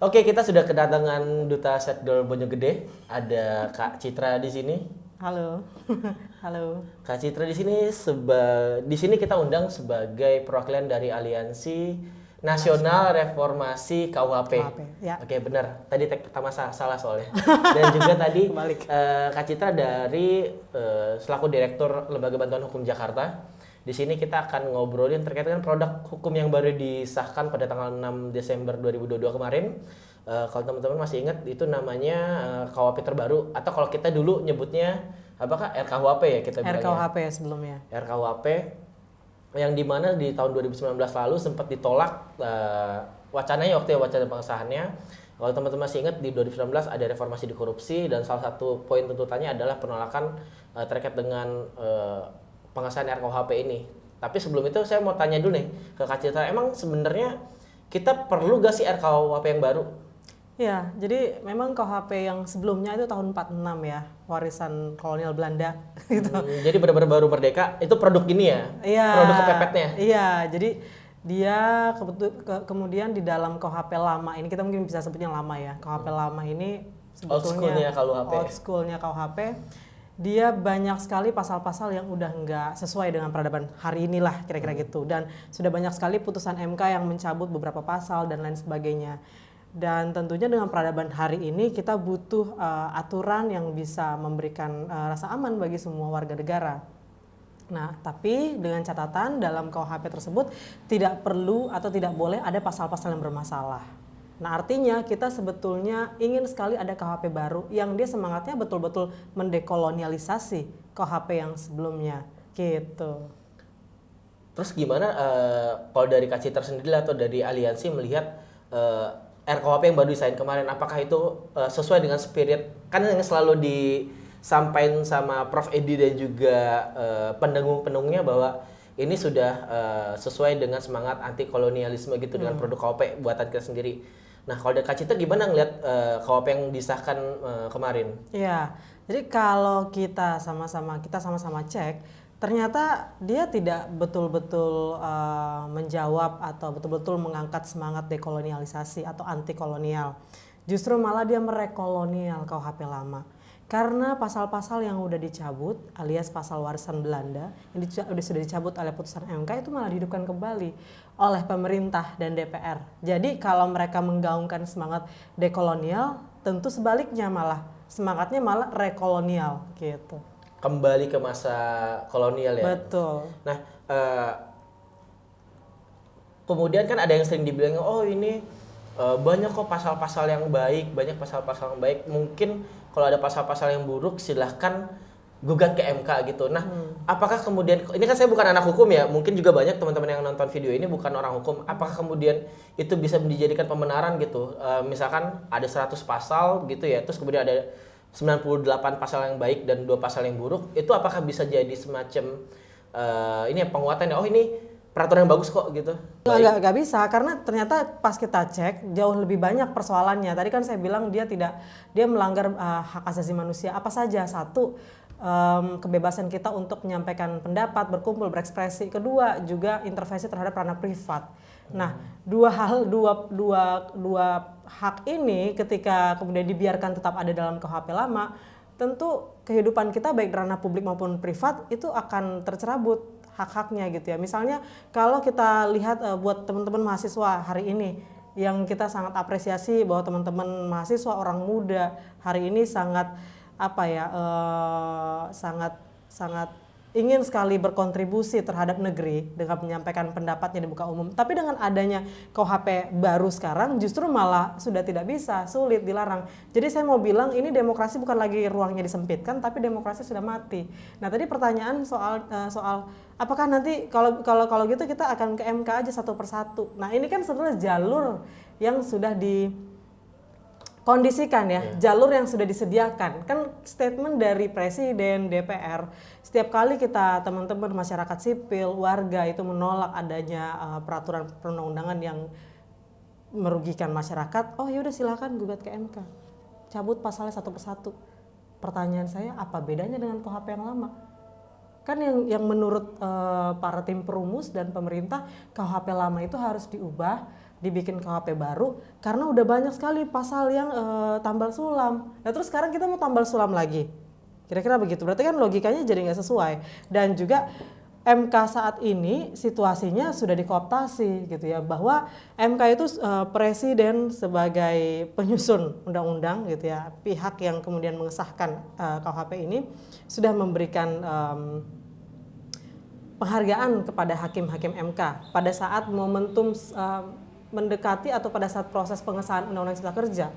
Oke, kita sudah kedatangan Duta Setgol Bojonggede. Ada Kak Citra di sini. Halo, halo. Kak Citra di sini di sini kita undang sebagai perwakilan dari Aliansi Nasional Reformasi KUHP. KUHP, ya. Oke, benar. Tadi tag pertama salah soalnya. Dan juga tadi Kebalik. Kak Citra dari selaku Direktur Lembaga Bantuan Hukum Jakarta. Di sini kita akan ngobrolin terkait dengan produk hukum yang baru disahkan pada tanggal 6 Desember 2022 kemarin. Kalau teman-teman masih ingat itu namanya KUHP terbaru atau kalau kita dulu nyebutnya apakah RKUHP ya kita bilangnya. RKUHP ya sebelumnya. RKUHP yang dimana di tahun 2019 lalu sempat ditolak wacananya waktu wacana pengesahannya. Kalau teman-teman masih ingat di 2019 ada reformasi di korupsi dan salah satu poin tuntutannya adalah penolakan terkait dengan pengesahan RKUHP ini. Tapi sebelum itu saya mau tanya dulu nih ke Kak Citra, emang sebenarnya kita perlu gak sih RKUHP yang baru? Ya, jadi memang KUHP yang sebelumnya itu tahun 46 ya, warisan kolonial Belanda gitu. Jadi benar-benar baru merdeka, itu produk ini ya? Iya. Produk kepepetnya? Iya, jadi dia kemudian di dalam KUHP lama ini, kita mungkin bisa sebutnya lama ya. KUHP lama ini sebetulnya old schoolnya KUHP. Dia banyak sekali pasal-pasal yang udah nggak sesuai dengan peradaban hari inilah kira-kira gitu. Dan sudah banyak sekali putusan MK yang mencabut beberapa pasal dan lain sebagainya. Dan tentunya dengan peradaban hari ini kita butuh aturan yang bisa memberikan rasa aman bagi semua warga negara. Nah, tapi dengan catatan dalam KUHP tersebut tidak perlu atau tidak boleh ada pasal-pasal yang bermasalah. Nah, artinya kita sebetulnya ingin sekali ada KUHP baru yang dia semangatnya betul-betul mendekolonialisasi KUHP yang sebelumnya, gitu. Terus gimana kalau dari Kak Citra sendiri atau dari aliansi melihat RKUHP yang baru desain kemarin, apakah itu sesuai dengan spirit kan yang selalu disampaikan sama Prof Edi dan juga pendengung-pendengungnya bahwa ini sudah sesuai dengan semangat anti kolonialisme gitu dengan produk KUHP buatan kita sendiri. Nah, kalau dari Kak Citra gimana ngelihat KUHP yang disahkan kemarin? Iya, jadi kalau kita sama-sama cek, ternyata dia tidak betul-betul menjawab atau betul-betul mengangkat semangat dekolonialisasi atau anti kolonial. Justru malah dia merekolonial KUHP lama. Karena pasal-pasal yang udah dicabut alias pasal warisan Belanda yang sudah dicabut oleh putusan MK itu malah dihidupkan kembali oleh pemerintah dan DPR. Jadi kalau mereka menggaungkan semangat dekolonial, tentu sebaliknya malah semangatnya malah rekolonial gitu. Kembali ke masa kolonial ya. Betul. Nah, kemudian kan ada yang sering dibilang, oh ini banyak kok pasal-pasal yang baik, banyak pasal-pasal yang baik. Mungkin kalau ada pasal-pasal yang buruk silahkan gugat ke MK gitu. Nah, apakah kemudian, ini kan saya bukan anak hukum ya, mungkin juga banyak teman-teman yang nonton video ini bukan orang hukum. Apakah kemudian itu bisa dijadikan pembenaran gitu? Misalkan ada 100 pasal gitu ya, terus kemudian ada 98 pasal yang baik dan 2 pasal yang buruk, itu apakah bisa jadi semacam ini ya, penguatan ya, oh ini peraturan yang bagus kok gitu? Nggak bisa, karena ternyata pas kita cek jauh lebih banyak persoalannya. Tadi kan saya bilang dia melanggar hak asasi manusia apa saja. Satu, kebebasan kita untuk menyampaikan pendapat, berkumpul, berekspresi. Kedua, juga intervensi terhadap ranah privat. Nah, dua hak ini ketika kemudian dibiarkan tetap ada dalam KUHP lama, tentu kehidupan kita baik ranah publik maupun privat itu akan tercerabut hak-haknya gitu ya. Misalnya kalau kita lihat buat teman-teman mahasiswa hari ini yang kita sangat apresiasi bahwa teman-teman mahasiswa orang muda hari ini sangat sangat ingin sekali berkontribusi terhadap negeri dengan menyampaikan pendapatnya di muka umum. Tapi dengan adanya KUHP baru sekarang justru malah sudah tidak bisa, sulit, dilarang. Jadi saya mau bilang ini demokrasi bukan lagi ruangnya disempitkan, tapi demokrasi sudah mati. Nah, tadi pertanyaan soal apakah nanti kalau gitu kita akan ke MK aja satu persatu. Nah, ini kan sebenarnya jalur yang sudah kondisikan ya, jalur yang sudah disediakan. Kan statement dari Presiden, DPR, setiap kali kita teman-teman masyarakat sipil, warga itu menolak adanya peraturan perundang-undangan yang merugikan masyarakat, oh yaudah silakan gugat ke MK. Cabut pasalnya satu persatu. Pertanyaan saya, apa bedanya dengan KUHP yang lama? Kan yang menurut para tim perumus dan pemerintah, KUHP lama itu harus diubah dibikin KUHP baru karena udah banyak sekali pasal yang tambal sulam. Nah terus sekarang kita mau tambal sulam lagi. Kira-kira begitu. Berarti kan logikanya jadi nggak sesuai. Dan juga MK saat ini situasinya sudah dikooptasi gitu ya, bahwa MK itu presiden sebagai penyusun undang-undang gitu ya, pihak yang kemudian mengesahkan KUHP ini sudah memberikan penghargaan kepada hakim-hakim MK pada saat momentum mendekati atau pada saat proses pengesahan Undang-Undang Cipta Kerja.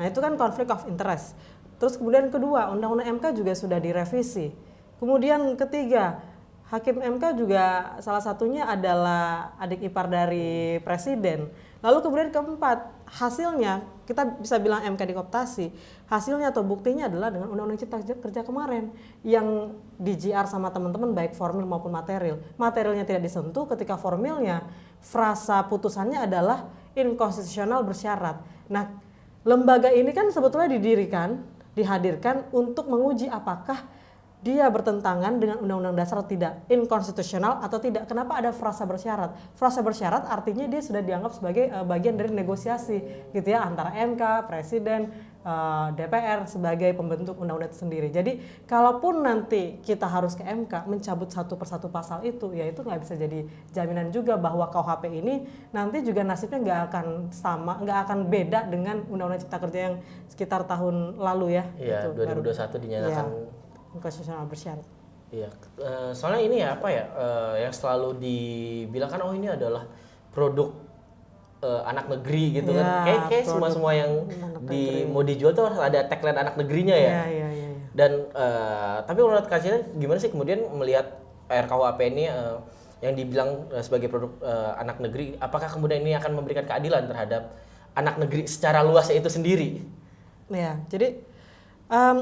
Nah itu kan conflict of interest. Terus kemudian kedua, Undang-Undang MK juga sudah direvisi. Kemudian ketiga, Hakim MK juga salah satunya adalah adik ipar dari presiden. Lalu kemudian keempat, hasilnya kita bisa bilang MK dikooptasi. Hasilnya atau buktinya adalah dengan Undang-Undang Cipta Kerja kemarin yang di GR sama teman-teman baik formil maupun material. Materialnya tidak disentuh, ketika formilnya frasa putusannya adalah inkonstitusional bersyarat. Nah, lembaga ini kan sebetulnya dihadirkan untuk menguji apakah dia bertentangan dengan Undang-Undang Dasar atau tidak, inkonstitusional atau tidak. Kenapa ada frasa bersyarat? Frasa bersyarat artinya dia sudah dianggap sebagai bagian dari negosiasi gitu ya, antara MK, Presiden, DPR sebagai pembentuk undang-undang itu sendiri. Jadi kalaupun nanti kita harus ke MK mencabut satu persatu pasal itu, ya itu nggak bisa jadi jaminan juga bahwa KUHP ini nanti juga nasibnya nggak akan sama, nggak akan beda dengan Undang-Undang Cipta Kerja yang sekitar tahun lalu ya. Iya, gitu, 2021 dinyatakan konstitusional bersyarat. Iya, soalnya ini ya apa ya yang selalu dibilang kan, oh ini adalah produk anak negeri gitu ya, kan, kayak semua yang mau dijual tuh harus ada tagline anak negerinya ya. Iya. Dan tapi menurut Kak Cina gimana sih kemudian melihat RKUHP ini yang dibilang sebagai produk anak negeri, apakah kemudian ini akan memberikan keadilan terhadap anak negeri secara luas itu sendiri? Ya, jadi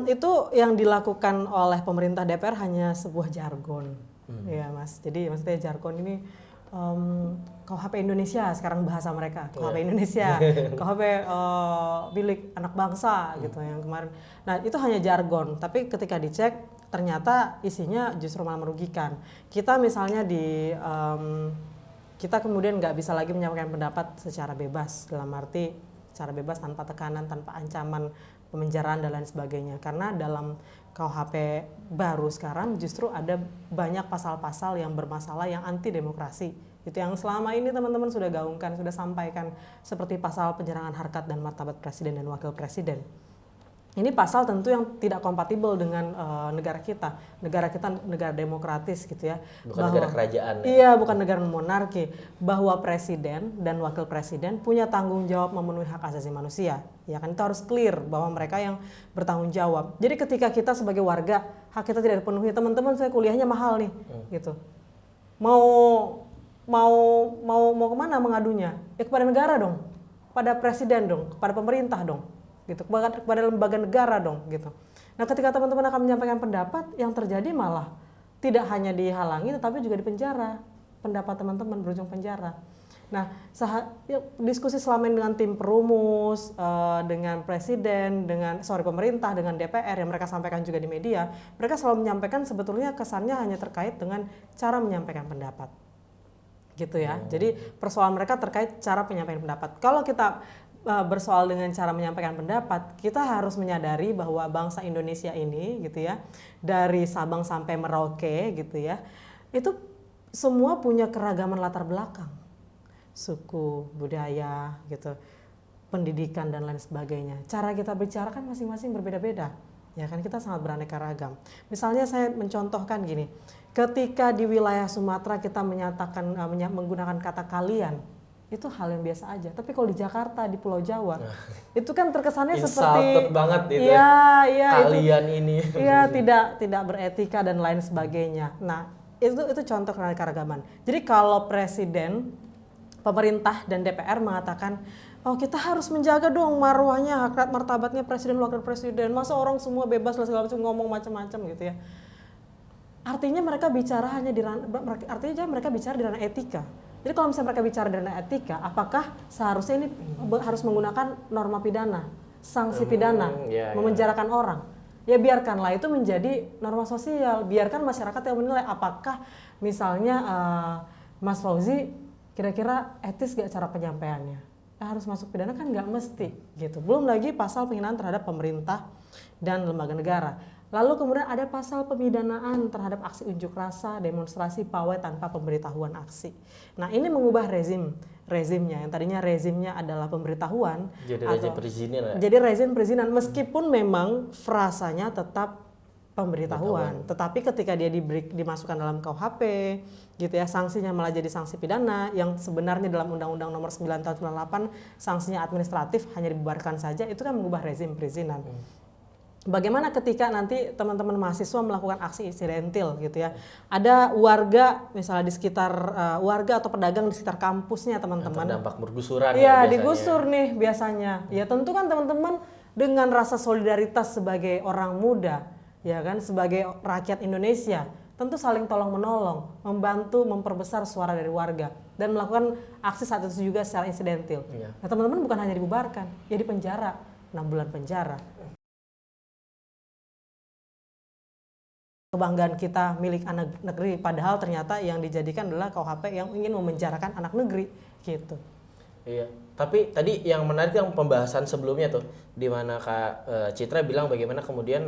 itu yang dilakukan oleh pemerintah DPR hanya sebuah jargon, ya Mas. Jadi maksudnya jargon ini KUHP Indonesia sekarang bahasa mereka, KUHP Indonesia, KUHP milik anak bangsa gitu yang kemarin. Nah itu hanya jargon, tapi ketika dicek ternyata isinya justru malah merugikan. Kita misalnya kita kemudian nggak bisa lagi menyampaikan pendapat secara bebas, dalam arti secara bebas tanpa tekanan, tanpa ancaman pemenjaraan dan lain sebagainya, karena dalam KUHP baru sekarang justru ada banyak pasal-pasal yang bermasalah yang anti demokrasi. Itu yang selama ini teman-teman sudah gaungkan, sudah sampaikan, seperti pasal penyerangan harkat dan martabat presiden dan wakil presiden. Ini pasal tentu yang tidak kompatibel dengan negara kita. Negara kita negara demokratis gitu ya. Bukan negara kerajaan. Ya? Iya, bukan negara monarki. Bahwa presiden dan wakil presiden punya tanggung jawab memenuhi hak asasi manusia. Ya kan, itu harus clear bahwa mereka yang bertanggung jawab. Jadi ketika kita sebagai warga hak kita tidak dipenuhi, teman-teman saya kuliahnya mahal nih, gitu. Mau kemana mengadunya? Ya kepada negara dong, pada presiden dong, kepada pemerintah dong. Gitu, kepada lembaga negara dong gitu. Nah ketika teman-teman akan menyampaikan pendapat, yang terjadi malah tidak hanya dihalangi tetapi juga dipenjara, pendapat teman-teman berujung penjara. Nah diskusi selama ini dengan tim perumus, dengan presiden, pemerintah, dengan DPR yang mereka sampaikan juga di media, mereka selalu menyampaikan sebetulnya kesannya hanya terkait dengan cara menyampaikan pendapat gitu ya. Jadi persoalan mereka terkait cara penyampaian pendapat. Kalau kita bersoal dengan cara menyampaikan pendapat, kita harus menyadari bahwa bangsa Indonesia ini gitu ya, dari Sabang sampai Merauke gitu ya, itu semua punya keragaman latar belakang, suku, budaya gitu, pendidikan dan lain sebagainya. Cara kita bicara kan masing-masing berbeda-beda, ya kan, kita sangat beraneka ragam. Misalnya saya mencontohkan gini, ketika di wilayah Sumatera kita menyatakan menggunakan kata kalian, itu hal yang biasa aja. Tapi kalau di Jakarta, di Pulau Jawa, itu kan terkesannya seperti banget itu. Iya, kalian itu, ini. Iya, tidak beretika dan lain sebagainya. Nah, itu contoh keanekaragaman. Jadi kalau presiden, pemerintah dan DPR mengatakan, oh kita harus menjaga dong marwahnya, hak martabatnya presiden, wakil presiden. Masa orang semua bebas lah segala macam ngomong macam-macam gitu ya. Artinya mereka bicara mereka bicara di ranah etika. Jadi kalau misalnya mereka bicara di ranah etika, apakah seharusnya ini harus menggunakan norma pidana, sanksi pidana, memenjarakan orang? Ya biarkanlah itu menjadi norma sosial, biarkan masyarakat yang menilai apakah misalnya Mas Fauzi kira-kira etis gak cara penyampaiannya? harus masuk pidana kan nggak mesti gitu. Belum lagi pasal penghinaan terhadap pemerintah dan lembaga negara. Lalu kemudian ada pasal pemidanaan terhadap aksi unjuk rasa, demonstrasi, pawai tanpa pemberitahuan aksi. Nah ini mengubah rezimnya, yang tadinya rezimnya adalah pemberitahuan. Jadi rezim perizinan ya? Jadi rezim perizinan, meskipun memang frasanya tetap pemberitahuan. Tetapi ketika dia dimasukkan dalam KUHP, gitu ya, sanksinya malah jadi sanksi pidana, yang sebenarnya dalam Undang-Undang Nomor 9 Tahun 98 sanksinya administratif hanya dibubarkan saja, itu kan mengubah rezim perizinan. Bagaimana ketika nanti teman-teman mahasiswa melakukan aksi insidentil gitu ya, ada warga misalnya di sekitar warga atau pedagang di sekitar kampusnya teman-teman, terdampak bergusuran ya digusur nih biasanya, ya tentu kan teman-teman dengan rasa solidaritas sebagai orang muda, ya kan, sebagai rakyat Indonesia, tentu saling tolong menolong, membantu memperbesar suara dari warga dan melakukan aksi saat itu juga secara insidentil. Nah teman-teman bukan hanya dibubarkan, ya dipenjara 6 bulan penjara. Kebanggaan kita milik anak negeri, padahal ternyata yang dijadikan adalah KUHP yang ingin memenjarakan anak negeri gitu. Iya, tapi tadi yang menarik yang pembahasan sebelumnya tuh, di mana Kak Citra bilang bagaimana kemudian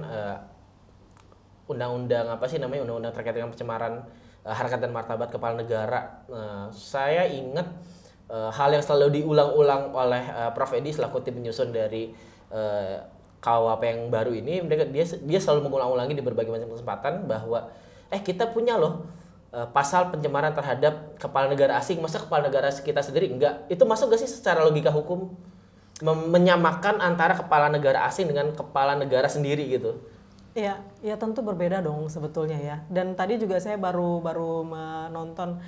undang-undang apa sih namanya, undang-undang terkait dengan pencemaran harkat dan martabat kepala negara. Saya ingat hal yang selalu diulang-ulang oleh Prof. Edi selaku tim penyusun dari KUHP yang baru ini, dia selalu mengulang-ulangi di berbagai macam kesempatan bahwa kita punya loh pasal pencemaran terhadap kepala negara asing. Masa kepala negara kita sendiri enggak? Itu masuk gak sih secara logika hukum menyamakan antara kepala negara asing dengan kepala negara sendiri gitu? Iya, ya tentu berbeda dong sebetulnya ya. Dan tadi juga saya baru menonton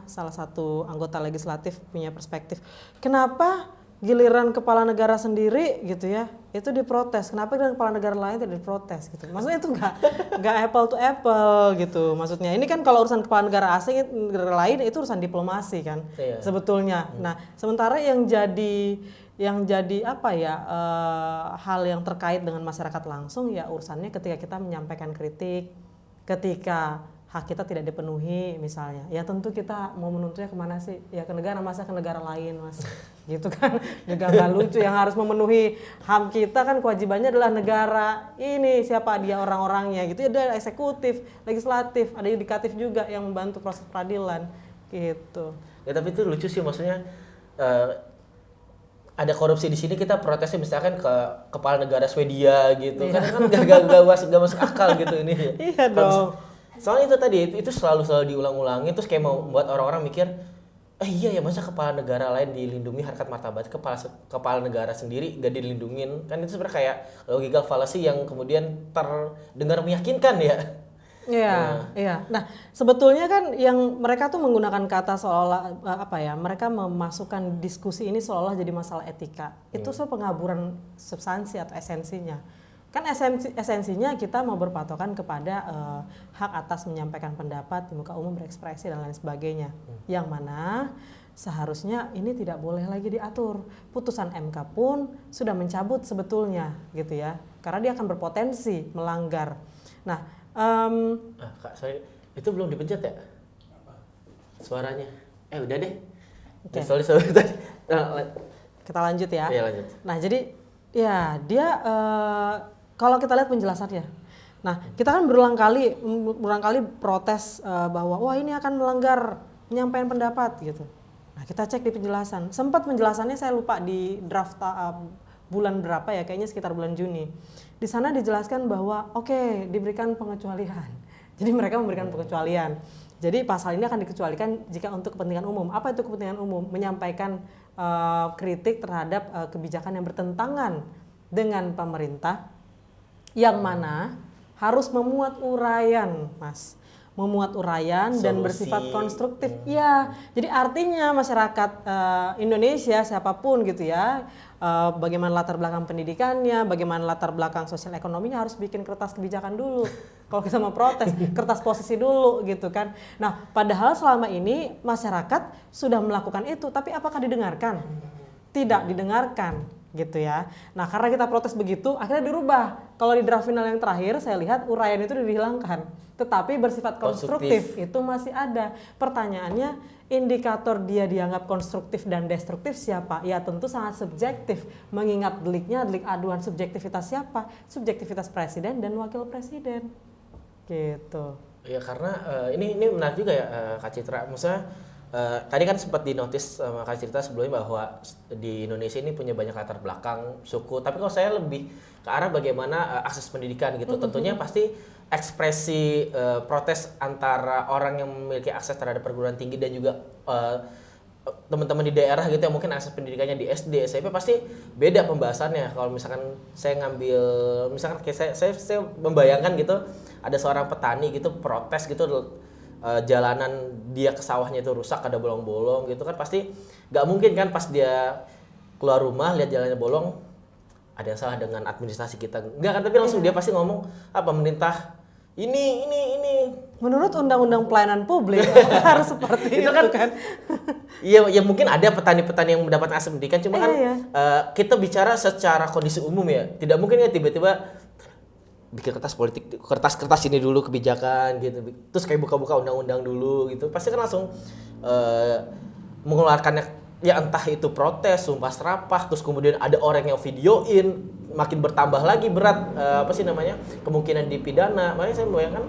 salah satu anggota legislatif punya perspektif. Kenapa giliran kepala negara sendiri gitu ya itu diprotes, kenapa giliran kepala negara lain tidak diprotes gitu? Maksudnya itu nggak apple to apple gitu. Maksudnya ini kan kalau urusan kepala negara asing, negara lain itu urusan diplomasi kan sebetulnya. Nah sementara yang jadi hal yang terkait dengan masyarakat langsung ya urusannya ketika kita menyampaikan kritik, ketika hak kita tidak dipenuhi misalnya, ya tentu kita mau menuntutnya kemana sih? Ya ke negara, masa ke negara lain mas, gitu kan? Juga nggak lucu, yang harus memenuhi hak kita kan kewajibannya adalah negara ini, siapa dia orang-orangnya gitu. Ada eksekutif, legislatif, ada yudikatif juga yang membantu proses peradilan gitu. Ya tapi itu lucu sih, maksudnya ada korupsi di sini kita protesnya misalkan ke kepala negara Swedia gitu, kan gak masuk akal gitu ini. Iya dong. Soalnya itu tadi itu selalu diulang-ulangi, terus kayak mau membuat orang-orang mikir, iya ya masa kepala negara lain dilindungi harkat martabat, kepala negara sendiri gak dilindungin, kan itu sebenarnya kayak logical fallacy yang kemudian terdengar meyakinkan ya. Iya. Nah, sebetulnya kan yang mereka tuh menggunakan kata seolah mereka memasukkan diskusi ini seolah jadi masalah etika. Itu penghaburan substansi atau esensinya. Kan esensinya kita mau berpatokan kepada hak atas menyampaikan pendapat di muka umum, berekspresi dan lain sebagainya. Yang mana seharusnya ini tidak boleh lagi diatur. Putusan MK pun sudah mencabut sebetulnya gitu ya. Karena dia akan berpotensi melanggar. Nah, Kak, saya itu belum dipencet ya? Suaranya. Udah deh. Okay. Sorry. Kita lanjut ya. Iya, lanjut. Nah, jadi ya dia kalau kita lihat penjelasannya. Nah, kita kan berulang kali protes bahwa wah ini akan melanggar penyampaian pendapat gitu. Nah, kita cek di penjelasan. Sempat penjelasannya saya lupa di draft bulan berapa ya, kayaknya sekitar bulan Juni. Di sana dijelaskan bahwa diberikan pengecualian. Jadi mereka memberikan pengecualian. Jadi pasal ini akan dikecualikan jika untuk kepentingan umum. Apa itu kepentingan umum? Menyampaikan kritik terhadap kebijakan yang bertentangan dengan pemerintah, yang mana harus memuat uraian, Mas. Memuat uraian dan bersifat konstruktif. Ya, jadi artinya masyarakat Indonesia siapapun gitu ya, bagaimana latar belakang pendidikannya, bagaimana latar belakang sosial ekonominya, harus bikin kertas kebijakan dulu. Kalau kita mau protes, kertas posisi dulu gitu kan. Nah, padahal selama ini masyarakat sudah melakukan itu, tapi apakah didengarkan? Tidak didengarkan gitu ya. Nah, karena kita protes begitu, akhirnya dirubah. Kalau di draft final yang terakhir saya lihat uraian itu dihilangkan, tetapi bersifat konstruktif itu masih ada. Pertanyaannya, Indikator dia dianggap konstruktif dan destruktif siapa? Ya tentu sangat subjektif. Mengingat delik aduan subjektivitas siapa? Subjektivitas presiden dan wakil presiden. Gitu. Ya karena ini menarik juga ya Kak Citra. Maksudnya tadi kan sempat dinotis sama Kak Citra sebelumnya bahwa di Indonesia ini punya banyak latar belakang suku. Tapi kalau saya lebih ke arah bagaimana akses pendidikan gitu. Tentunya pasti ekspresi protes antara orang yang memiliki akses terhadap perguruan tinggi dan juga teman-teman di daerah gitu yang mungkin akses pendidikannya di SD, SMP pasti beda pembahasannya. Kalau misalkan saya ngambil, misalkan kayak saya membayangkan gitu ada seorang petani gitu protes gitu jalanan dia ke sawahnya itu rusak, ada bolong-bolong gitu kan, pasti nggak mungkin kan pas dia keluar rumah lihat jalannya bolong ada yang salah dengan administrasi kita, nggak kan, tapi langsung dia pasti ngomong pemerintah ini menurut undang-undang pelayanan publik harus seperti itu kan. Iya, ya mungkin ada petani-petani yang mendapat akses pendidikan, cuma kan kita bicara secara kondisi umum ya. Tidak mungkin ya tiba-tiba bikin kertas politik, kertas ini dulu kebijakan gitu. Terus kayak buka-buka undang-undang dulu gitu. Pasti kan langsung mengeluarkannya, ya entah itu protes, sumpah serapah, terus kemudian ada orang yang videoin, makin bertambah lagi berat kemungkinan dipidana. Makanya saya membayangkan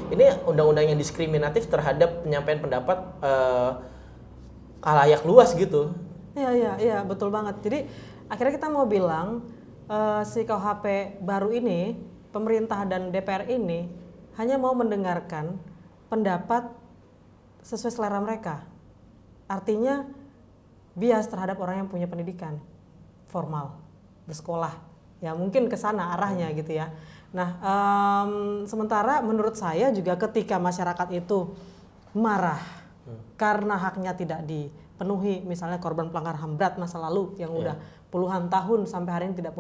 ini undang-undang yang diskriminatif terhadap penyampaian pendapat khalayak luas gitu. Iya, betul banget. Jadi akhirnya kita mau bilang si KUHP baru ini, pemerintah dan DPR ini hanya mau mendengarkan pendapat sesuai selera mereka. Artinya bias terhadap orang yang punya pendidikan formal, bersekolah. Ya mungkin ke sana arahnya gitu ya. Nah, sementara menurut saya juga ketika masyarakat itu marah karena haknya tidak dipenuhi, misalnya korban pelanggaran HAM berat masa lalu yang udah puluhan tahun sampai hari ini tidak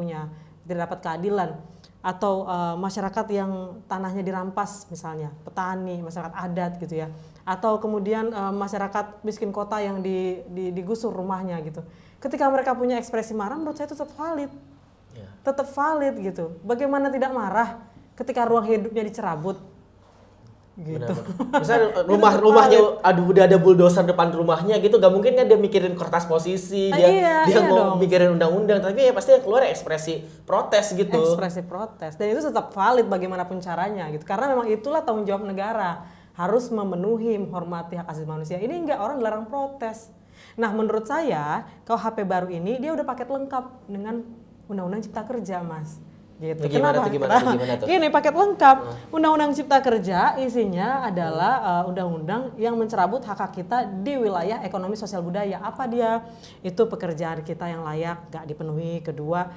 dapat keadilan, atau masyarakat yang tanahnya dirampas misalnya, petani, masyarakat adat gitu ya, atau kemudian masyarakat miskin kota yang digusur rumahnya gitu. Ketika mereka punya ekspresi marah, menurut saya itu tetap valid gitu. Bagaimana tidak marah ketika ruang hidupnya dicerabut gitu. Misalnya rumahnya udah ada bulldozer depan rumahnya gitu, gak mungkin kan dia mikirin kertas posisi, dia mau mikirin undang-undang, tapi ya pasti keluar ekspresi protes gitu. Ekspresi protes, dan itu tetap valid bagaimanapun caranya gitu. Karena memang itulah tanggung jawab negara, harus memenuhi, menghormati hak asasi manusia. Ini enggak, orang dilarang protes. Nah, menurut saya KUHP baru ini dia udah paket lengkap dengan Undang-Undang Cipta Kerja, Mas. Gitu. Gimana tuh? Ini paket lengkap. Undang-Undang Cipta Kerja isinya adalah undang-undang yang mencerabut hak kita di wilayah ekonomi sosial budaya. Apa dia? Itu pekerjaan kita yang layak gak dipenuhi. Kedua,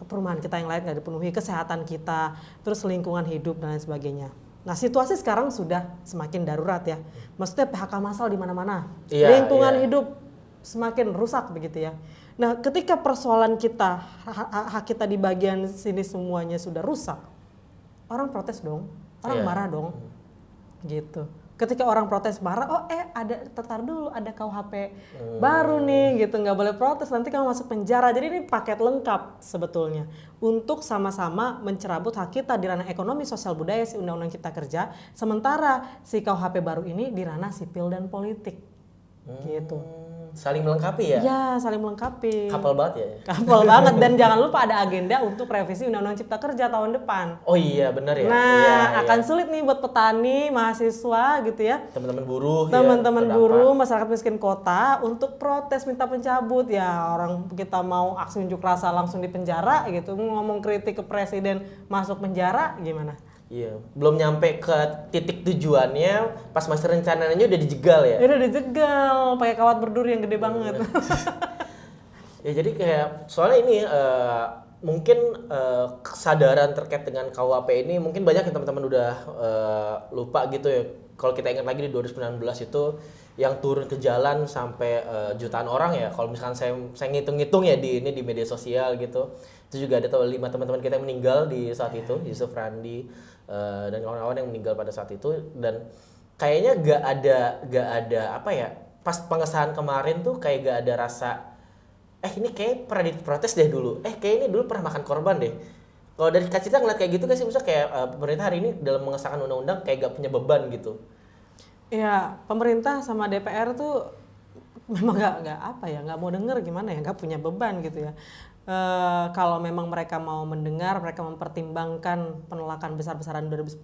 perumahan kita yang layak gak dipenuhi. Kesehatan kita, terus lingkungan hidup dan lain sebagainya. Nah, situasi sekarang sudah semakin darurat ya. Maksudnya PHK massal di mana-mana. Lingkungan hidup semakin rusak begitu ya. Nah, ketika persoalan kita, hak kita di bagian sini semuanya sudah rusak, orang protes dong, orang marah dong, gitu. Ketika orang protes marah, ada KUHP baru nih, gitu, nggak boleh protes, nanti kamu masuk penjara. Jadi ini paket lengkap sebetulnya untuk sama-sama mencerabut hak kita di ranah ekonomi, sosial budaya, si Undang-Undang Cipta Kerja. Sementara si KUHP baru ini di ranah sipil dan politik, gitu. Saling melengkapi ya? Ya, saling melengkapi. Kapal banget ya? Kapal banget, dan jangan lupa ada agenda untuk revisi Undang-Undang Cipta Kerja tahun depan. Oh iya, benar ya? Nah, akan sulit nih buat petani, mahasiswa gitu ya. Teman-teman buruh. Teman-teman buruh, masyarakat miskin kota untuk protes minta pencabut. Ya, orang kita mau aksi unjuk rasa langsung di penjara gitu. Ngomong kritik ke presiden masuk penjara gimana? Iya, belum nyampe ke titik tujuannya, pas masih rencananya udah dijegal ya? Udah dijegal, pakai kawat berduri yang gede banget. Ya jadi kayak, soalnya ini mungkin kesadaran terkait dengan KUHP ini mungkin banyak yang teman-teman udah lupa gitu ya. Kalau kita ingat lagi di 2019 itu yang turun ke jalan sampai jutaan orang ya. Kalau misalkan saya ngitung-ngitung ya di media sosial gitu, itu juga ada 5 teman-teman kita yang meninggal di saat itu, Yusuf Randi dan kawan-kawan yang meninggal pada saat itu. Dan kayaknya gak ada pas pengesahan kemarin tuh kayak gak ada rasa ini kayak pernah diprotes deh dulu, kayak ini dulu pernah makan korban deh. Kalau dari Kak Cita ngeliat kayak gitu gak sih, misalnya kayak pemerintah hari ini dalam mengesahkan undang-undang kayak gak punya beban gitu? Ya, pemerintah sama DPR tuh memang nggak mau denger, gimana ya, nggak punya beban gitu ya. Kalau memang mereka mau mendengar, mereka mempertimbangkan penolakan besar-besaran 2019,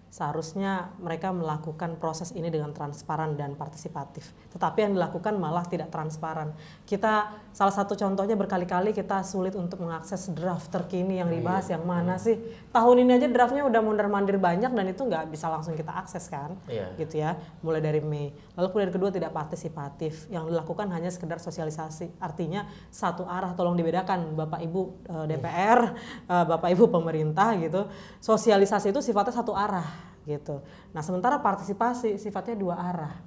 seharusnya mereka melakukan proses ini dengan transparan dan partisipatif. Tetapi yang dilakukan malah tidak transparan. Kita salah satu contohnya berkali-kali kita sulit untuk mengakses draft terkini yang dibahas yang mana sih. Tahun ini aja draftnya udah mondar-mandir banyak dan itu nggak bisa langsung kita akses kan, gitu ya. Mulai dari Mei. Lalu kemudian kedua tidak partisipatif. Yang dilakukan hanya sekedar sosialisasi. Artinya satu arah, tolong dibedakan Bapak Ibu DPR, Bapak Ibu pemerintah gitu. Sosialisasi itu sifatnya satu arah gitu. Nah, sementara partisipasi sifatnya dua arah.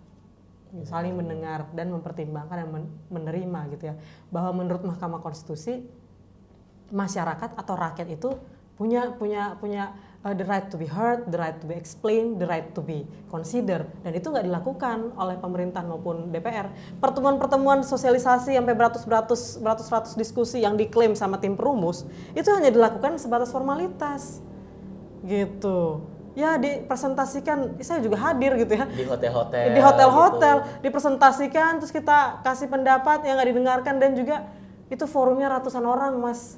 Saling mendengar dan mempertimbangkan dan menerima gitu ya. Bahwa menurut Mahkamah Konstitusi masyarakat atau rakyat itu punya the right to be heard, the right to be explained, the right to be considered, dan itu nggak dilakukan oleh pemerintah maupun DPR. Pertemuan-pertemuan sosialisasi sampai beratus diskusi yang diklaim sama tim perumus itu hanya dilakukan sebatas formalitas gitu. Ya dipresentasikan, saya juga hadir gitu ya. Di hotel-hotel. Di hotel-hotel gitu. Dipresentasikan, terus kita kasih pendapat yang nggak didengarkan, dan juga itu forumnya ratusan orang, Mas.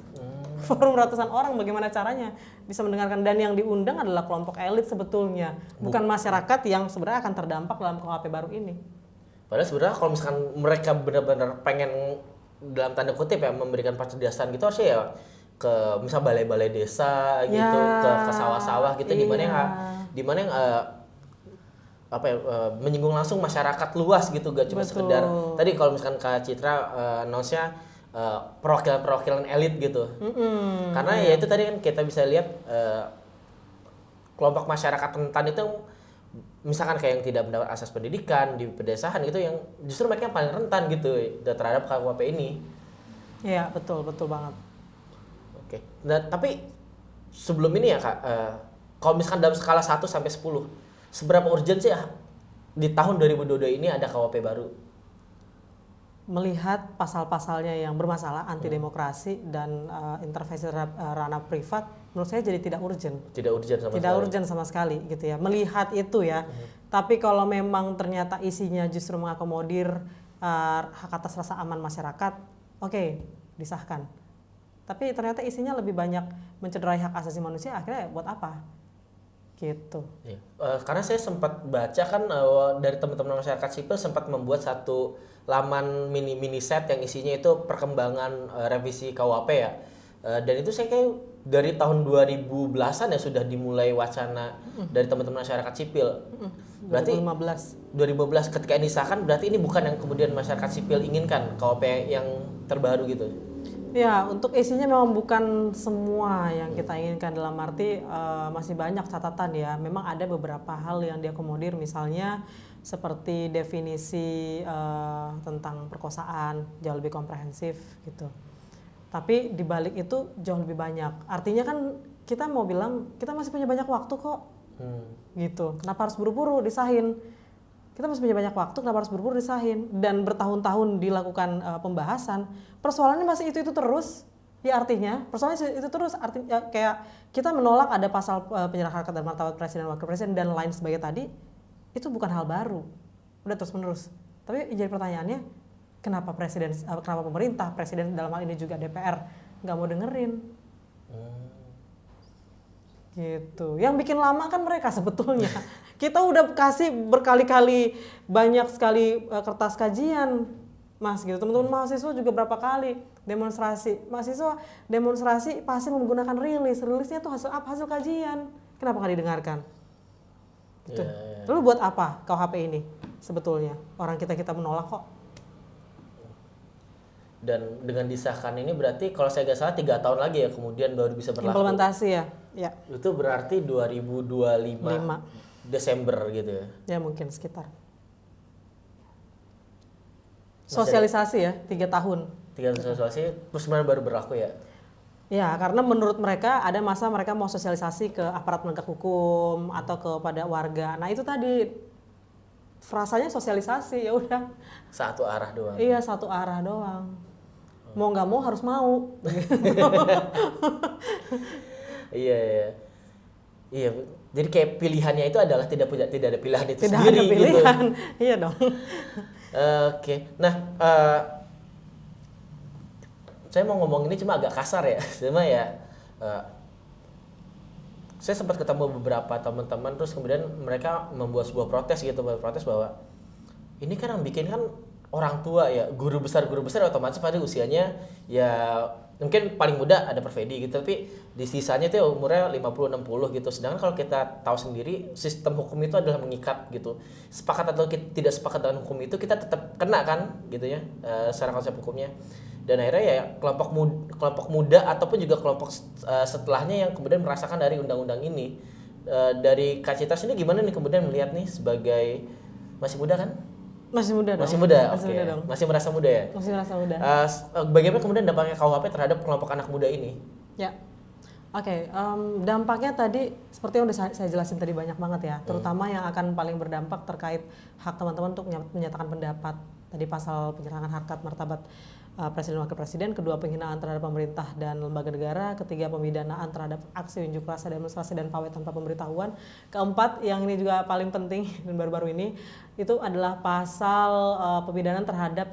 Forum ratusan orang, bagaimana caranya bisa mendengarkan, dan yang diundang adalah kelompok elit sebetulnya, bukan masyarakat yang sebenarnya akan terdampak dalam KUHP baru ini. Padahal sebenarnya kalau misalkan mereka benar-benar pengen dalam tanda kutip ya memberikan pencerdasan gitu, harusnya ya ke misal balai-balai desa gitu, ke sawah-sawah gitu, di mana yang menyinggung langsung masyarakat luas gitu, gak cuma sekedar tadi kalau misalkan Kak Citra announce-nya perwakilan elit gitu. Karena ya itu tadi kan kita bisa lihat kelompok masyarakat rentan itu misalkan kayak yang tidak mendapat akses pendidikan di pedesaan gitu, yang justru mereka yang paling rentan gitu terhadap KUHP ini. Iya, betul banget. Oke. Nah, tapi sebelum ini ya Kak, kalau misalkan dalam skala 1 sampai 10, seberapa urgent sih di tahun 2022 ini ada KUHP baru? Melihat pasal-pasalnya yang bermasalah, anti demokrasi dan intervensi ranah privat, menurut saya jadi tidak urgent. Tidak urgent sama sekali gitu ya. Melihat itu ya. Tapi kalau memang ternyata isinya justru mengakomodir hak atas rasa aman masyarakat, oke, disahkan. Tapi ternyata isinya lebih banyak mencederai hak asasi manusia, akhirnya buat apa? Gitu. Iya. Karena saya sempat baca kan dari teman-teman masyarakat sipil sempat membuat satu laman mini set yang isinya itu perkembangan revisi KUHP ya. Dan itu saya kayak dari tahun 2010-an ya sudah dimulai wacana dari teman-teman masyarakat sipil. Berarti 2015 ketika ini disahkan, berarti ini bukan yang kemudian masyarakat sipil inginkan, KUHP yang terbaru gitu. Ya, untuk isinya memang bukan semua yang kita inginkan, dalam arti masih banyak catatan ya. Memang ada beberapa hal yang diakomodir, misalnya seperti definisi tentang perkosaan jauh lebih komprehensif gitu. Tapi dibalik itu jauh lebih banyak. Artinya kan kita mau bilang kita masih punya banyak waktu kok, gitu. Kenapa harus buru-buru disahin? Kita masih punya banyak waktu, kenapa harus buru-buru disahin? Dan bertahun-tahun dilakukan pembahasan, persoalannya masih itu terus. Ya artinya persoalannya itu terus, artinya kayak kita menolak ada pasal penyerahan harkat dan martabat presiden, wakil presiden dan lain sebagainya tadi, itu bukan hal baru, udah terus-menerus. Tapi jadi pertanyaannya, kenapa pemerintah, presiden dalam hal ini juga DPR nggak mau dengerin? Gitu. Yang bikin lama kan mereka sebetulnya. Kita udah kasih berkali-kali banyak sekali kertas kajian, Mas, gitu. Teman-teman mahasiswa juga berapa kali demonstrasi. Mahasiswa demonstrasi pasti menggunakan rilisnya tuh hasil apa? Hasil kajian. Kenapa nggak didengarkan? Gitu. Lalu buat apa KUHP ini sebetulnya? Orang kita menolak kok. Dan dengan disahkan ini berarti kalau saya nggak salah 3 tahun lagi ya kemudian baru bisa berlaku. Implementasi ya. Itu berarti 2025 Desember gitu ya? Ya mungkin sekitar. Sosialisasi ya 3 tahun. 3 tahun sosialisasi terus kemudian baru berlaku ya? Ya, karena menurut mereka ada masa mereka mau sosialisasi ke aparat penegak hukum atau kepada warga. Nah itu tadi frasanya sosialisasi, ya udah. Satu arah doang. Iya, satu arah doang. Mau nggak mau harus mau. Iya. Jadi kayak pilihannya itu adalah tidak ada pilihan itu tidak sendiri ada pilihan. gitu. Iya dong. Oke. Nah, saya mau ngomong ini cuma agak kasar ya. Cuma ya saya sempat ketemu beberapa teman-teman terus kemudian mereka membuat sebuah protes bahwa ini kan yang bikin kan orang tua ya, guru besar otomatis pada usianya ya mungkin paling muda ada Perfedi gitu, tapi di sisanya tuh umurnya 50-60 gitu. Sedangkan kalau kita tahu sendiri sistem hukum itu adalah mengikat gitu. Sepakat atau tidak sepakat dengan hukum itu kita tetap kena kan gitu ya, secara konsep hukumnya. Dan akhirnya ya kelompok muda ataupun juga kelompok setelahnya yang kemudian merasakan dari undang-undang ini. Dari Kak Citra sini gimana nih kemudian melihat nih sebagai masih muda kan? Masih muda dong. Masih muda, Masih muda dong. Masih merasa muda ya? Masih merasa muda. Bagaimana kemudian dampaknya KUHP terhadap kelompok anak muda ini? Ya, oke. Dampaknya tadi seperti yang udah saya jelasin tadi banyak banget ya. Terutama yang akan paling berdampak terkait hak teman-teman untuk menyatakan pendapat. Tadi pasal penyerangan harkat martabat Presiden Wakil Presiden, kedua penghinaan terhadap pemerintah dan lembaga negara, ketiga pemidanaan terhadap aksi unjuk rasa, demonstrasi dan pawai tanpa pemberitahuan, keempat yang ini juga paling penting dan baru-baru ini itu adalah pasal pemidanaan terhadap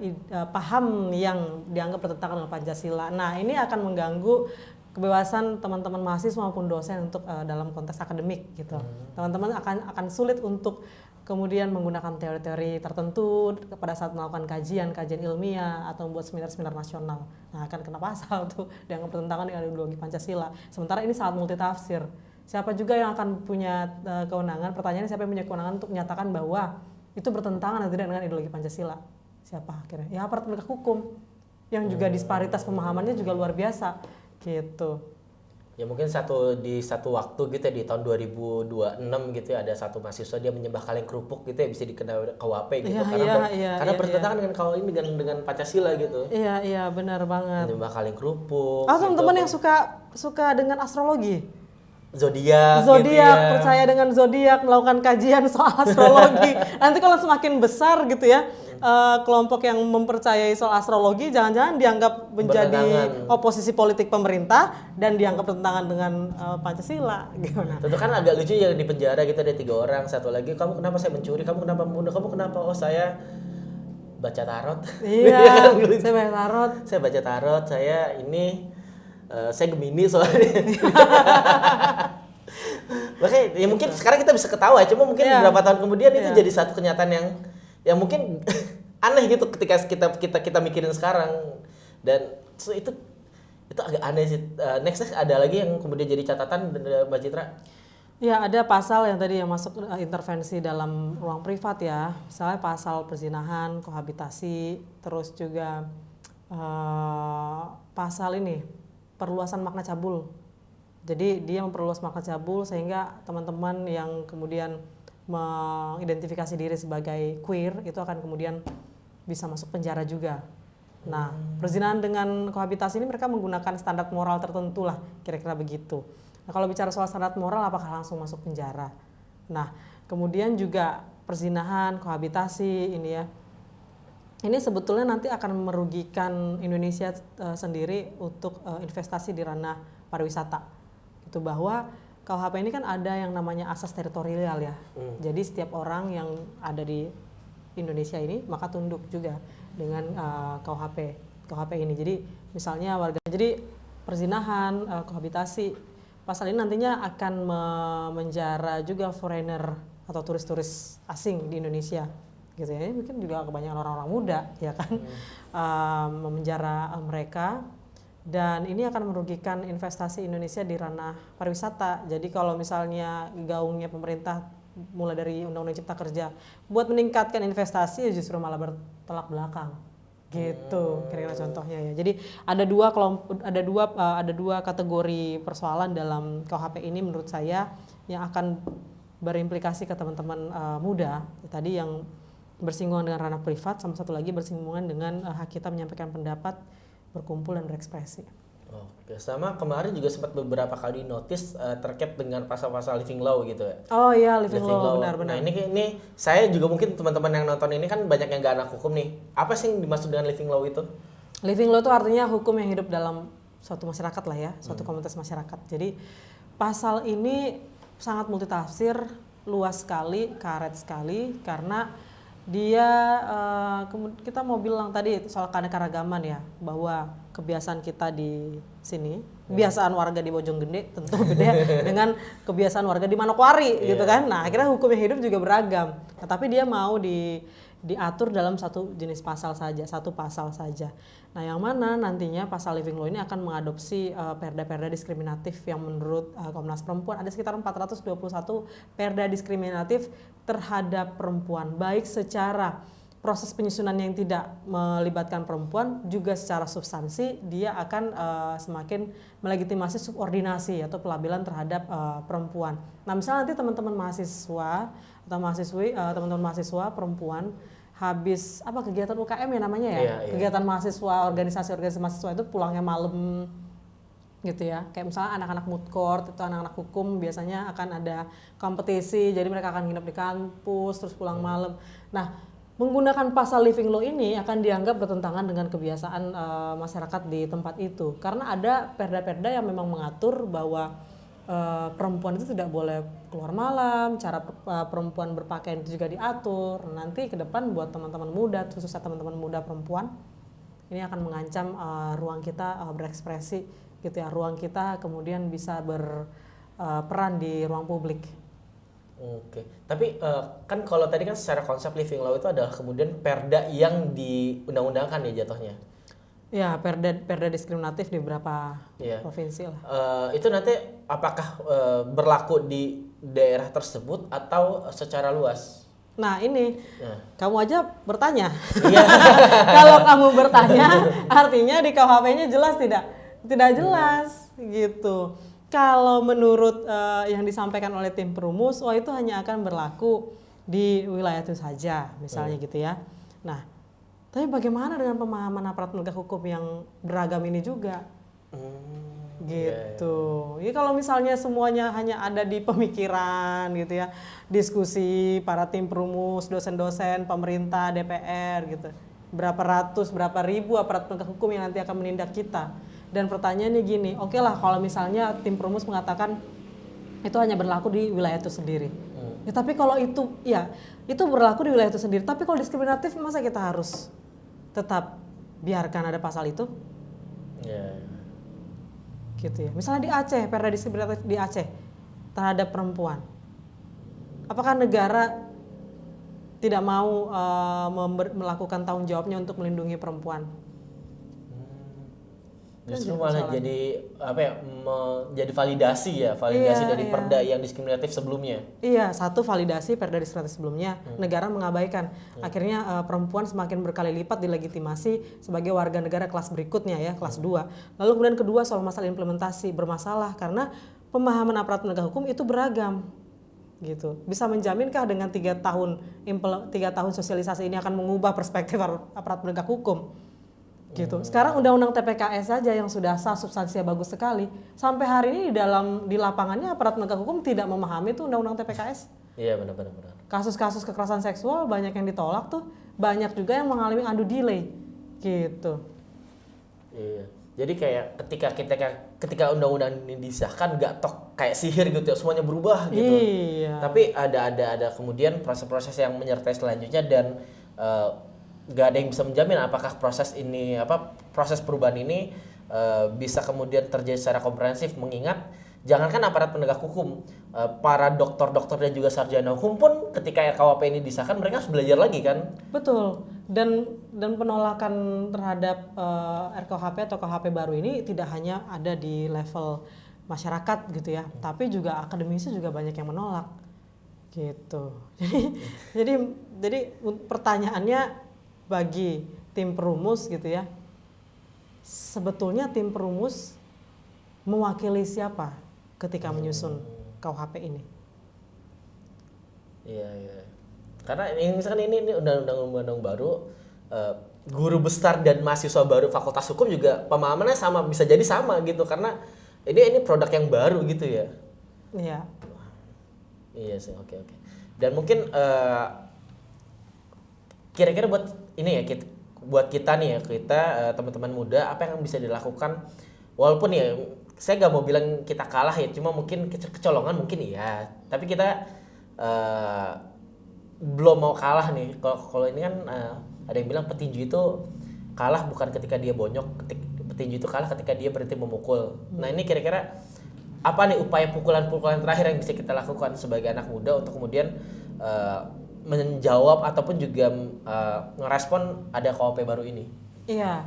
paham yang dianggap bertentangan dengan Pancasila. Nah, ini akan mengganggu kebebasan teman-teman mahasiswa maupun dosen untuk dalam konteks akademik gitu. Teman-teman akan sulit untuk kemudian menggunakan teori-teori tertentu pada saat melakukan kajian ilmiah atau membuat seminar-seminar nasional. Nah, akan kena pasal tuh dianggap bertentangan dengan ideologi Pancasila. Sementara ini sangat multitafsir. Siapa juga yang akan punya kewenangan? Pertanyaannya siapa yang punya kewenangan untuk menyatakan bahwa itu bertentangan atau tidak dengan ideologi Pancasila? Siapa akhirnya? Ya aparat penegak hukum yang juga disparitas pemahamannya juga luar biasa gitu. Ya mungkin di satu waktu gitu ya, di tahun 2026 gitu ya, ada satu mahasiswa dia menyembah kaleng kerupuk gitu ya, bisa dikena KUHP gitu karena bertentangan dengan kalau ini dengan Pancasila gitu. Iya benar banget. Menyembah kaleng kerupuk. Teman-teman yang suka dengan astrologi. Zodiak gitu ya. Percaya dengan zodiak, melakukan kajian soal astrologi. Nanti kalau semakin besar gitu ya, kelompok yang mempercayai soal astrologi jangan-jangan dianggap menjadi oposisi politik pemerintah dan dianggap bertentangan dengan Pancasila. Gimana? Tentu kan agak lucu ya, di penjara gitu ada 3 orang, satu lagi kamu kenapa saya mencuri, kamu kenapa membunuh, kamu kenapa, oh saya baca tarot. Iya, saya baca tarot. Saya baca tarot, saya ini saya Gemini soalnya. Makanya ya mungkin sekarang kita bisa ketawa, cuma mungkin beberapa tahun kemudian itu jadi satu kenyataan yang mungkin aneh gitu ketika kita mikirin sekarang. Dan itu agak aneh sih. Next ada lagi yang kemudian jadi catatan Mbak Citra? Ya, ada pasal yang tadi yang masuk intervensi dalam ruang privat ya. Misalnya pasal perzinahan, kohabitasi, terus juga pasal ini perluasan makna cabul. Jadi dia memperluas makna cabul sehingga teman-teman yang kemudian mengidentifikasi diri sebagai queer itu akan kemudian bisa masuk penjara juga. Nah, perzinahan dengan kohabitasi ini mereka menggunakan standar moral tertentu lah, kira-kira begitu. Nah, kalau bicara soal standar moral apakah langsung masuk penjara? Nah, kemudian juga perzinahan, kohabitasi ini ya. Ini sebetulnya nanti akan merugikan Indonesia sendiri untuk investasi di ranah pariwisata. Itu bahwa KUHP ini kan ada yang namanya asas teritorial ya. Jadi setiap orang yang ada di Indonesia ini maka tunduk juga dengan KUHP ini. Jadi misalnya jadi perzinahan, kohabitasi, pasal ini nantinya akan memenjara juga foreigner atau turis-turis asing di Indonesia. Gitu ya, mungkin juga kebanyakan orang-orang muda ya kan, memenjara mereka, dan ini akan merugikan investasi Indonesia di ranah pariwisata. Jadi kalau misalnya gaungnya pemerintah mulai dari Undang-Undang Cipta Kerja buat meningkatkan investasi justru malah bertolak belakang gitu kira-kira contohnya ya. Jadi ada dua kategori persoalan dalam KUHP ini menurut saya yang akan berimplikasi ke teman-teman muda tadi yang bersinggungan dengan ranah privat, sama satu lagi bersinggungan dengan hak kita menyampaikan pendapat, berkumpul dan berekspresi. Oke, sama kemarin juga sempat beberapa kali notice terkait dengan pasal-pasal living law gitu ya. Oh iya, living law benar-benar. Nah ini saya juga mungkin teman-teman yang nonton ini kan banyak yang gak anak hukum nih. Apa sih yang dimaksud dengan living law itu? Living law itu artinya hukum yang hidup dalam suatu masyarakat lah ya, suatu komunitas masyarakat. Jadi pasal ini sangat multitafsir, luas sekali, karet sekali, karena dia kita mau bilang tadi soal keanekaragaman ya, bahwa kebiasaan kita di sini, kebiasaan warga di Bojonggede tentu beda dengan kebiasaan warga di Manokwari gitu kan. Nah, akhirnya hukum yang hidup juga beragam. Nah, tapi dia mau diatur dalam satu jenis pasal saja, satu pasal saja. Nah, yang mana nantinya pasal Living Law ini akan mengadopsi perda-perda diskriminatif yang menurut Komnas Perempuan ada sekitar 421 perda diskriminatif terhadap perempuan, baik secara proses penyusunan yang tidak melibatkan perempuan, juga secara substansi dia akan semakin melegitimasi subordinasi atau pelabelan terhadap perempuan. Nah, misalnya nanti teman-teman mahasiswa atau mahasiswi, teman-teman mahasiswa perempuan habis kegiatan UKM ya namanya ya, kegiatan mahasiswa, organisasi mahasiswa itu pulangnya malam gitu ya, kayak misalnya anak-anak moot court atau anak-anak hukum biasanya akan ada kompetisi, jadi mereka akan nginep di kampus terus pulang malam. Nah, menggunakan pasal Living Law ini akan dianggap bertentangan dengan kebiasaan masyarakat di tempat itu, karena ada perda-perda yang memang mengatur bahwa perempuan itu tidak boleh keluar malam, cara perempuan berpakaian itu juga diatur. Nanti ke depan buat teman-teman muda, khususnya teman-teman muda perempuan, ini akan mengancam ruang kita berekspresi gitu ya, ruang kita kemudian bisa berperan di ruang publik. Oke, tapi kan kalau tadi kan secara konsep Living Law itu adalah kemudian perda yang diundang-undangkan ya jatuhnya. Ya, perda diskriminatif di beberapa provinsi lah. Itu nanti apakah berlaku di daerah tersebut atau secara luas? Nah ini, kamu aja bertanya. Kalau kamu bertanya, artinya di KUHP-nya jelas tidak jelas gitu. Kalau menurut yang disampaikan oleh tim perumus, itu hanya akan berlaku di wilayah itu saja, misalnya gitu ya. Nah, tapi bagaimana dengan pemahaman aparat penegak hukum yang beragam ini juga? Gitu. Ya kalau misalnya semuanya hanya ada di pemikiran gitu ya, diskusi para tim perumus, dosen-dosen, pemerintah, DPR gitu. Berapa ratus, berapa ribu aparat penegak hukum yang nanti akan menindak kita. Dan pertanyaannya gini, oke lah kalau misalnya tim perumus mengatakan itu hanya berlaku di wilayah itu sendiri. Ya tapi kalau itu berlaku di wilayah itu sendiri. Tapi kalau diskriminatif masa kita harus tetap biarkan ada pasal itu? Gitu ya. Misalnya di Aceh, perda diskriminatif di Aceh terhadap perempuan. Apakah negara tidak mau melakukan tanggung jawabnya untuk melindungi perempuan? Justru malah jadi jadi validasi dari perda yang diskriminatif sebelumnya. Iya, satu validasi perda diskriminatif sebelumnya, negara mengabaikan. Akhirnya perempuan semakin berkali lipat dilegitimasi sebagai warga negara kelas berikutnya ya, kelas 2. Lalu kemudian kedua soal masalah implementasi bermasalah karena pemahaman aparat penegak hukum itu beragam. Gitu. Bisa menjaminkah dengan 3 tahun sosialisasi ini akan mengubah perspektif aparat penegak hukum? Gitu. Sekarang undang-undang TPKS saja yang sudah sah, substansinya bagus sekali. Sampai hari ini di lapangannya aparat penegak hukum tidak memahami itu undang-undang TPKS. Iya benar. Kasus-kasus kekerasan seksual banyak yang ditolak tuh, banyak juga yang mengalami undue delay. Gitu. Iya. Jadi kayak ketika undang-undang ini disahkan nggak kayak sihir gitu ya, semuanya berubah gitu. Iya. Tapi ada kemudian proses-proses yang menyertai selanjutnya dan gak ada yang bisa menjamin apakah proses perubahan ini bisa kemudian terjadi secara komprehensif, mengingat jangankan aparat penegak hukum, para dokter-dokter dan juga sarjana hukum pun ketika RKUHP ini disahkan mereka harus belajar lagi kan. Betul. Dan penolakan terhadap RKUHP atau KUHP baru ini tidak hanya ada di level masyarakat gitu ya, tapi juga akademisi juga banyak yang menolak gitu. Jadi pertanyaannya bagi tim perumus gitu ya, sebetulnya tim perumus mewakili siapa ketika menyusun KUHP ini? Iya. Karena misalkan ini undang-undang baru, guru besar dan mahasiswa baru fakultas hukum juga pemahamannya sama, bisa jadi sama gitu, karena ini produk yang baru gitu ya. Iya. Iya sih, oke. Dan mungkin kira-kira buat teman-teman muda apa yang bisa dilakukan, walaupun ya saya nggak mau bilang kita kalah ya, cuma mungkin kecolongan mungkin iya, tapi kita belum mau kalah nih. Kalau ini kan ada yang bilang petinju itu kalah bukan ketika dia bonyok, petinju itu kalah ketika dia berhenti memukul. Nah ini kira-kira apa nih upaya pukulan-pukulan terakhir yang bisa kita lakukan sebagai anak muda untuk kemudian menjawab ataupun juga ngerespon ada KOP baru ini? Iya,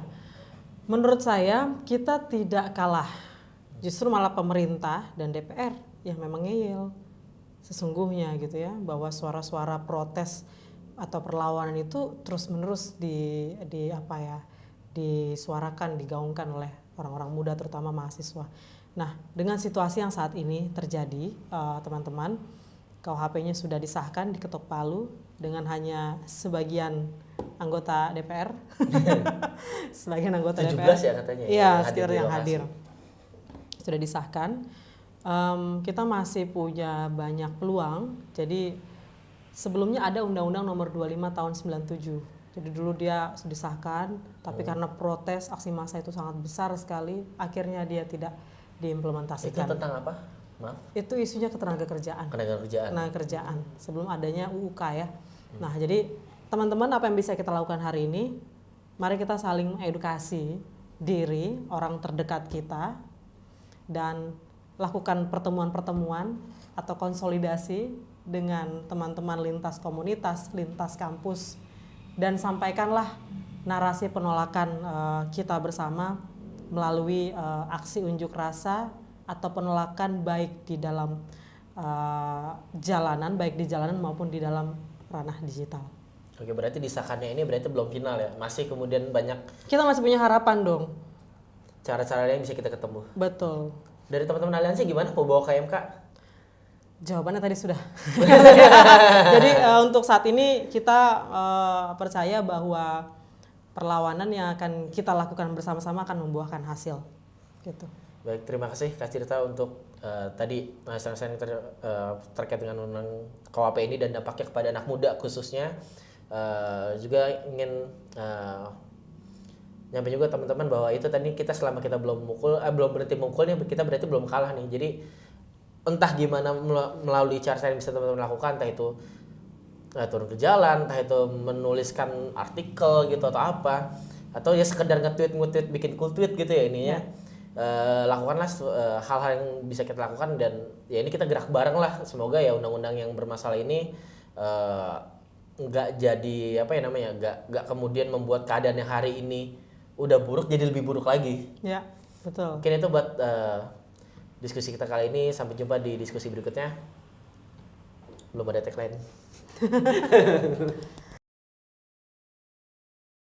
menurut saya kita tidak kalah, justru malah pemerintah dan DPR yang memang ngeyel sesungguhnya gitu ya, bahwa suara-suara protes atau perlawanan itu terus-menerus disuarakan, digaungkan oleh orang-orang muda terutama mahasiswa. Nah, dengan situasi yang saat ini terjadi, teman-teman, KUHP-nya sudah disahkan, diketok palu dengan hanya sebagian anggota DPR. Sebagian anggota 17 DPR. ya katanya. Iya, sekitar yang hadir. Sudah disahkan. Kita masih punya banyak peluang. Jadi sebelumnya ada Undang-Undang Nomor 25 Tahun 97. Jadi dulu dia disahkan, tapi karena protes aksi massa itu sangat besar sekali, akhirnya dia tidak diimplementasikan. Itu tentang apa? Maaf. Itu isunya ketenaga kerjaan. Ketenaga kerjaan. Sebelum adanya UUK ya. Nah, jadi teman-teman, apa yang bisa kita lakukan hari ini? Mari kita saling mengedukasi diri, orang terdekat kita, dan lakukan pertemuan-pertemuan atau konsolidasi dengan teman-teman lintas komunitas, lintas kampus, dan sampaikanlah narasi penolakan kita bersama melalui aksi unjuk rasa atau penolakan baik di dalam jalanan, baik di jalanan maupun di dalam ranah digital. Oke, berarti disahkannya ini berarti belum final ya? Masih kemudian banyak... Kita masih punya harapan dong. Cara-cara yang bisa kita ketemu. Betul. Dari teman-teman aliansi gimana mau bawa ke MK? Jawabannya tadi sudah. Jadi untuk saat ini kita percaya bahwa perlawanan yang akan kita lakukan bersama-sama akan membuahkan hasil. Gitu. Baik, terima kasih Kak Tirta untuk tadi saran-saran terkait dengan undang KUHP ini dan dampaknya kepada anak muda khususnya. Juga ingin nyampe juga teman-teman bahwa itu tadi kita selama kita belum berhenti mukul nih, kita berarti belum kalah nih. Jadi entah gimana melalui cara yang bisa teman-teman lakukan, entah itu turun ke jalan, entah itu menuliskan artikel gitu atau apa, atau ya sekedar nge-tweet bikin cool tweet gitu ya ininya. Lakukanlah hal-hal yang bisa kita lakukan, dan ya ini kita gerak bareng lah. Semoga ya undang-undang yang bermasalah ini nggak jadi nggak kemudian membuat keadaan yang hari ini udah buruk jadi lebih buruk lagi. Ya, betul. Mungkin itu buat diskusi kita kali ini. Sampai jumpa di diskusi berikutnya. Belum ada tagline.